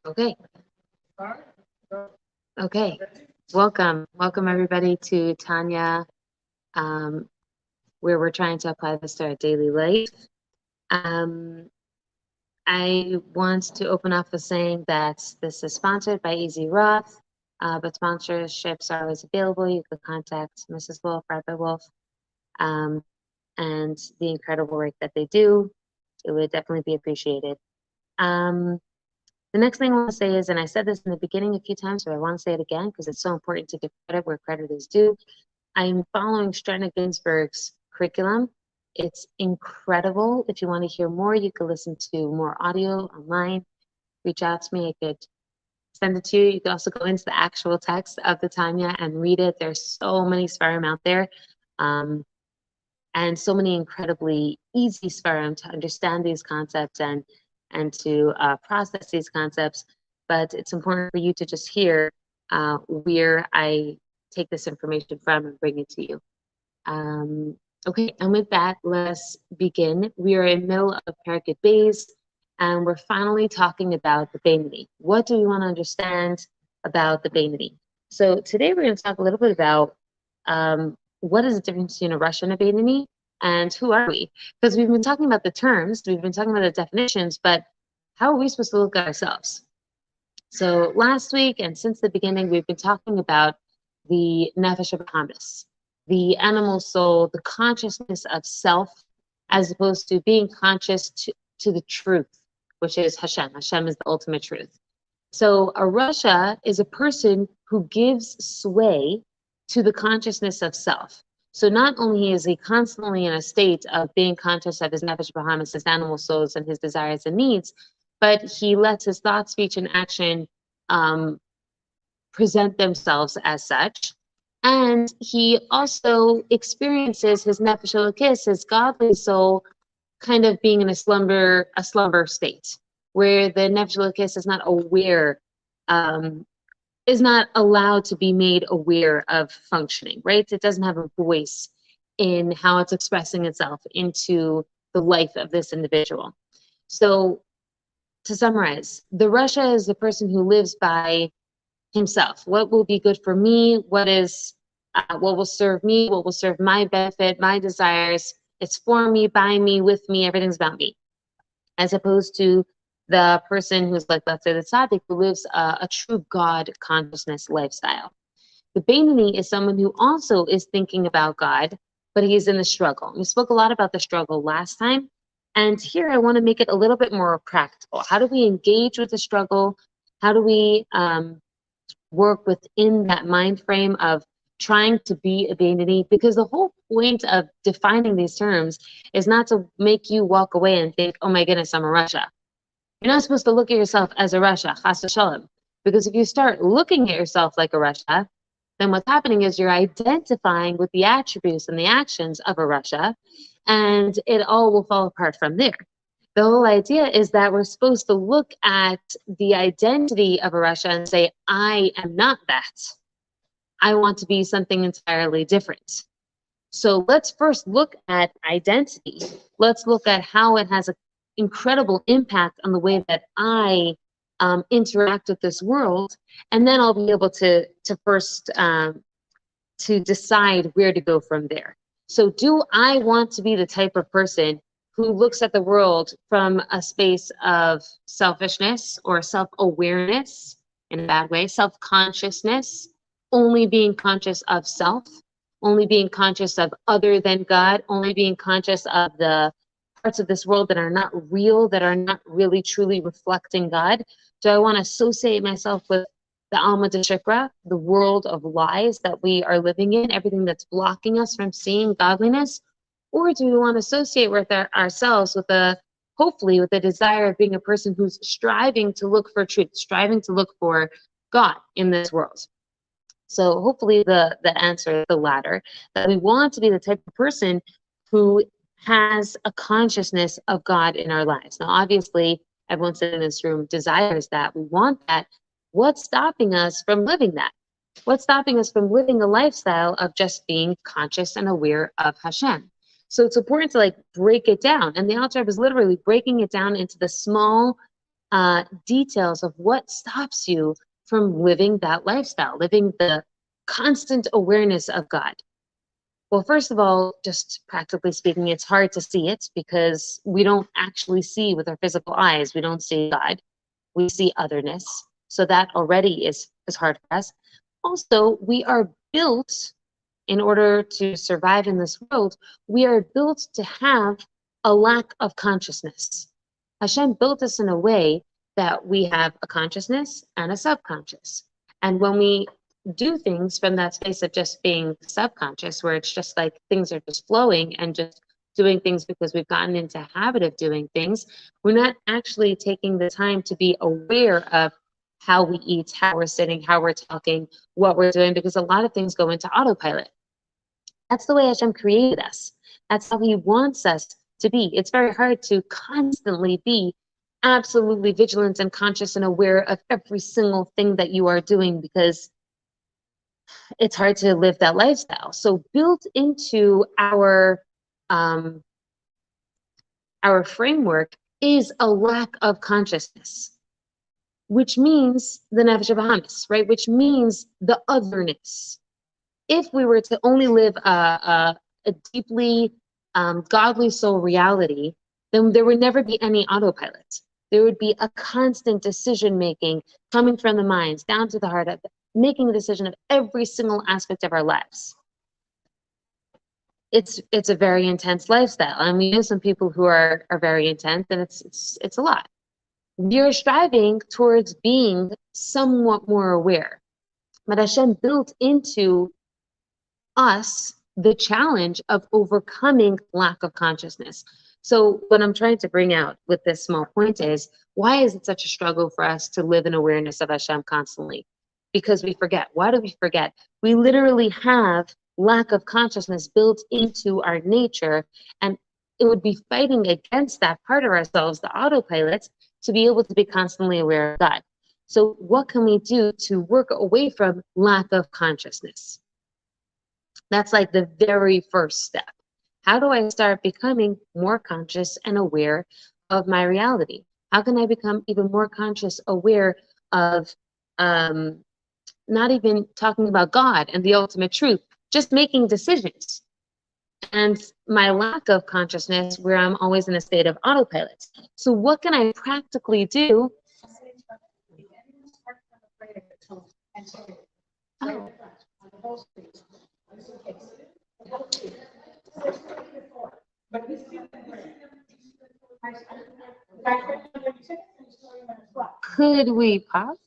Okay. Okay. Welcome everybody to Tanya, where we're trying to apply this to our daily life. I want to open up with saying that this is sponsored by Easy Roth, but sponsorships are always available. You can contact Mrs. Wolf, Rabbi Wolf, and the incredible work that they do. It would definitely be appreciated. The next thing I want to say is, and I said this in the beginning a few times, but I want to say it again because it's so important to give credit where credit is due. I'm following Stratner Ginsburg's curriculum. It's incredible. If you want to hear more, you can listen to more audio online. Reach out to me. I could send it to you. You can also go into the actual text of the Tanya and read it. There's so many Sfarim out there, and so many incredibly easy Sfarim to understand these concepts and to process these concepts. But it's important for you to just hear where I take this information from and bring it to you. Okay, and with that, let's begin. We are in the middle of Parakut Beis, and we're finally talking about the Beinoni. What do we want to understand about the Beinoni? So today we're going to talk a little bit about what is the difference between a Rasha and a Beinoni, and who are we? Because we've been talking about the terms, we've been talking about the definitions, but how are we supposed to look at ourselves? So last week and since the beginning, we've been talking about the Nefesh Bahamis, the animal soul, the consciousness of self, as opposed to being conscious to the truth, which is Hashem. Hashem is the ultimate truth. So a Rasha is a person who gives sway to the consciousness of self. So not only is he constantly in a state of being conscious of his Nefesh Bahamis, his animal souls, and his desires and needs, but he lets his thought, speech, and action present themselves as such. And he also experiences his Nefesh Elokis, his godly soul, kind of being in a slumber state, where the Nefesh Elokis is not aware, is not allowed to be made aware of functioning, right? It doesn't have a voice in how it's expressing itself into the life of this individual. So to summarize, the Rasha is the person who lives by himself. What will be good for me? What will serve me? What will serve my benefit, my desires? It's for me, by me, with me. Everything's about me. As opposed to the person who's like, let's say, the tzaddik, who lives a true God consciousness lifestyle. The Beinoni is someone who also is thinking about God, but he's in the struggle. We spoke a lot about the struggle last time, and here I want to make it a little bit more practical. How do we engage with the struggle? How do we work within that mind frame of trying to be a Beinoni? Because the whole point of defining these terms is not to make you walk away and think, oh my goodness, I'm a Rasha. You're not supposed to look at yourself as a Rasha, chas v'shalom. Because if you start looking at yourself like a Rasha, then what's happening is you're identifying with the attributes and the actions of a Rasha, and it all will fall apart from there. The whole idea is that we're supposed to look at the identity of a Rasha and say, I am not that. I want to be something entirely different. So let's first look at identity. Let's look at how it has an incredible impact on the way that I interact with this world, and then I'll be able to first to decide where to go from there. So do I want to be the type of person who looks at the world from a space of selfishness or self-awareness, in a bad way, self-consciousness, only being conscious of self, only being conscious of other than God, only being conscious of the parts of this world that are not real, that are not really truly reflecting God? Do I want to associate myself with the Alma de Shikra, the world of lies that we are living in, everything that's blocking us from seeing godliness? Or do we want to associate with ourselves with hopefully with the desire of being a person who's striving to look for truth, striving to look for God in this world? So hopefully the answer is the latter, that we want to be the type of person who has a consciousness of God in our lives. Now, obviously, everyone sitting in this room desires that. We want that. What's stopping us from living that? What's stopping us from living a lifestyle of just being conscious and aware of Hashem? So it's important to break it down. And the Alter Rebbe is literally breaking it down into the small details of what stops you from living that lifestyle, living the constant awareness of God. Well, first of all, just practically speaking, it's hard to see it because we don't actually see with our physical eyes. We don't see God. We see otherness. So that already is hard for us. Also, we are built in order to survive in this world, we are built to have a lack of consciousness. Hashem built us in a way that we have a consciousness and a subconscious. And when we do things from that space of just being subconscious, where it's just like things are just flowing and just doing things because we've gotten into a habit of doing things, we're not actually taking the time to be aware of how we eat, how we're sitting, how we're talking, what we're doing, because a lot of things go into autopilot. That's the way Hashem created us. That's how He wants us to be. It's very hard to constantly be absolutely vigilant and conscious and aware of every single thing that you are doing because it's hard to live that lifestyle. So built into our framework is a lack of consciousness, which means the nefesh habahamis, right? Which means the otherness. If we were to only live a deeply godly soul reality, then there would never be any autopilot. There would be a constant decision making coming from the minds down to the heart of making a decision of every single aspect of our lives. It's a very intense lifestyle, and we know some people who are very intense, and it's a lot. We are striving towards being somewhat more aware, but Hashem built into us the challenge of overcoming lack of consciousness. So what I'm trying to bring out with this small point is, why is it such a struggle for us to live in awareness of Hashem constantly? Because we forget. Why do we forget? We literally have lack of consciousness built into our nature, and it would be fighting against that part of ourselves, the autopilot, to be able to be constantly aware of God. So what can we do to work away from lack of consciousness? That's like the very first step. How do I start becoming more conscious and aware of my reality? How can I become even more conscious, aware of not even talking about God and the ultimate truth, just making decisions? And my lack of consciousness, where I'm always in a state of autopilot. So what can I practically do? Oh. Could we pause?